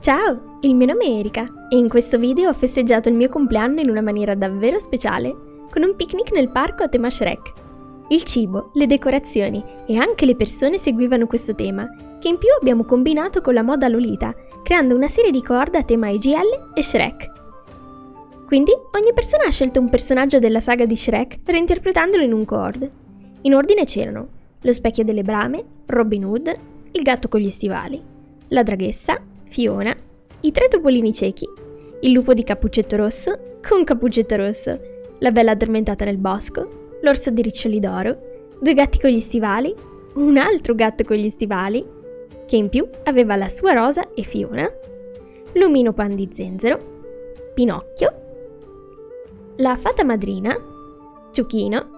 Ciao, il mio nome è Erika e in questo video ho festeggiato il mio compleanno in una maniera davvero speciale, con un picnic nel parco a tema Shrek. Il cibo, le decorazioni e anche le persone seguivano questo tema, che in più abbiamo combinato con la moda Lolita, creando una serie di corde a tema EGL e Shrek. Quindi ogni persona ha scelto un personaggio della saga di Shrek reinterpretandolo in un cord. In ordine c'erano lo specchio delle brame, Robin Hood, il gatto con gli stivali, la draghessa, Fiona, i tre topolini ciechi, il lupo di Cappuccetto Rosso con Cappuccetto Rosso, la bella addormentata nel bosco, l'orso di riccioli d'oro, due gatti con gli stivali, un altro gatto con gli stivali, che in più aveva la sua Rosa e Fiona, l'omino pan di zenzero, Pinocchio, la fata madrina, Ciuchino,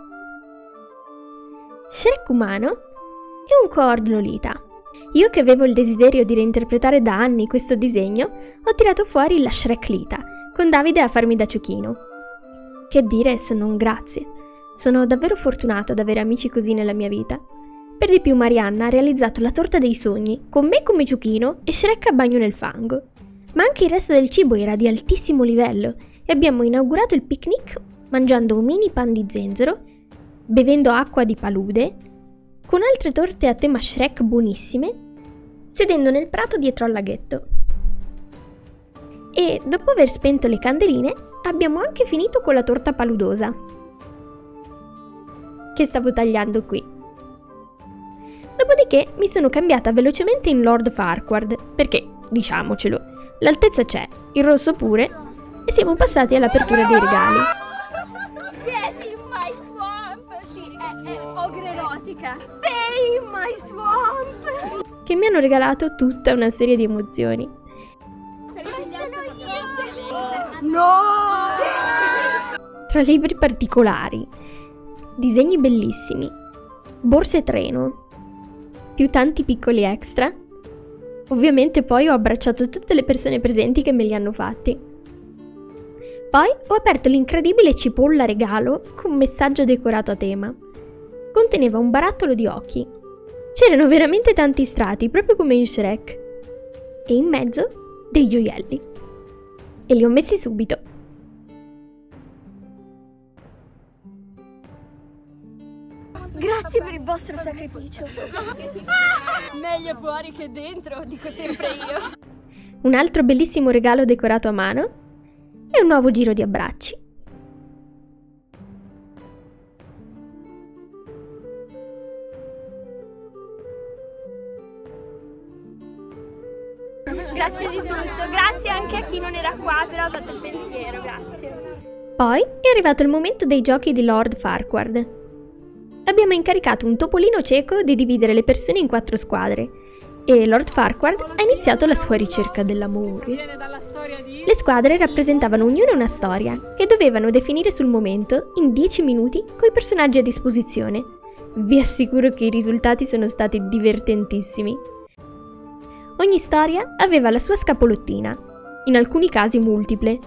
Shrek umano e un cord Lolita. Io che avevo il desiderio di reinterpretare da anni questo disegno, ho tirato fuori la Shreklita, con Davide a farmi da ciuchino. Che dire se non grazie. Sono davvero fortunata ad avere amici così nella mia vita. Per di più Marianna ha realizzato la torta dei sogni, con me come ciuchino e Shrek a bagno nel fango. Ma anche il resto del cibo era di altissimo livello e abbiamo inaugurato il picnic mangiando un mini pan di zenzero, bevendo acqua di palude, con altre torte a tema Shrek buonissime, sedendo nel prato dietro al laghetto. E dopo aver spento le candeline, abbiamo anche finito con la torta paludosa, che stavo tagliando qui. Dopodiché mi sono cambiata velocemente in Lord Farquaad, perché, diciamocelo, l'altezza c'è, il rosso pure, e siamo passati all'apertura dei regali. Get in my swamp! Sì, è ogre erotica. Stay in my swamp! Che mi hanno regalato tutta una serie di emozioni. No! Tra libri particolari, disegni bellissimi, borse treno, più tanti piccoli extra. Ovviamente poi ho abbracciato tutte le persone presenti che me li hanno fatti. Poi ho aperto l'incredibile cipolla regalo con messaggio decorato a tema. Conteneva un barattolo di occhi. C'erano veramente tanti strati, proprio come in Shrek. E in mezzo dei gioielli. E li ho messi subito. Grazie per il vostro sacrificio. Meglio fuori che dentro, dico sempre io. Un altro bellissimo regalo decorato a mano e un nuovo giro di abbracci. Grazie di tutto, grazie anche a chi non era qua, però ha dato il pensiero, grazie. Poi è arrivato il momento dei giochi di Lord Farquaad. Abbiamo incaricato un topolino cieco di dividere le persone in 4 squadre e Lord Farquaad ha iniziato la sua ricerca dell'amore. Le squadre rappresentavano ognuna una storia che dovevano definire sul momento in 10 minuti coi personaggi a disposizione. Vi assicuro che i risultati sono stati divertentissimi. Ogni storia aveva la sua scapolottina, in alcuni casi multiple.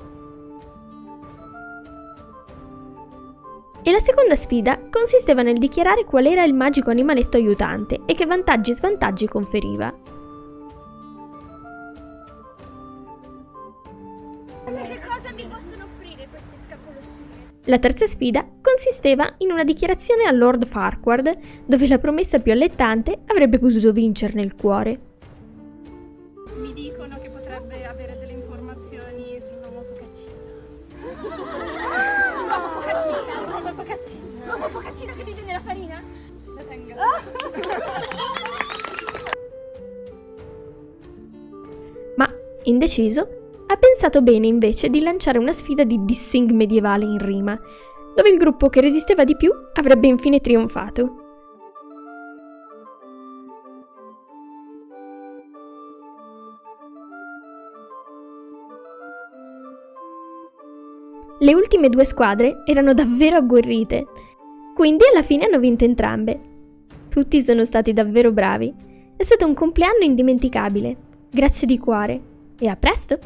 E la seconda sfida consisteva nel dichiarare qual era il magico animaletto aiutante e che vantaggi e svantaggi conferiva. Che cosa mi possono offrire queste scapolottine? La terza sfida consisteva in una dichiarazione a Lord Farquaad, dove la promessa più allettante avrebbe potuto vincerne il cuore. Mi dicono che potrebbe avere delle informazioni sull'uomo focaccino. L'uomo focaccina! L'uomo focaccina! L'uomo focaccina che vive nella farina? La tengo. Ma, indeciso, ha pensato bene invece di lanciare una sfida di dissing medievale in rima, dove il gruppo che resisteva di più avrebbe infine trionfato. Le ultime 2 squadre erano davvero agguerrite, quindi alla fine hanno vinto entrambe. Tutti sono stati davvero bravi. È stato un compleanno indimenticabile. Grazie di cuore e a presto!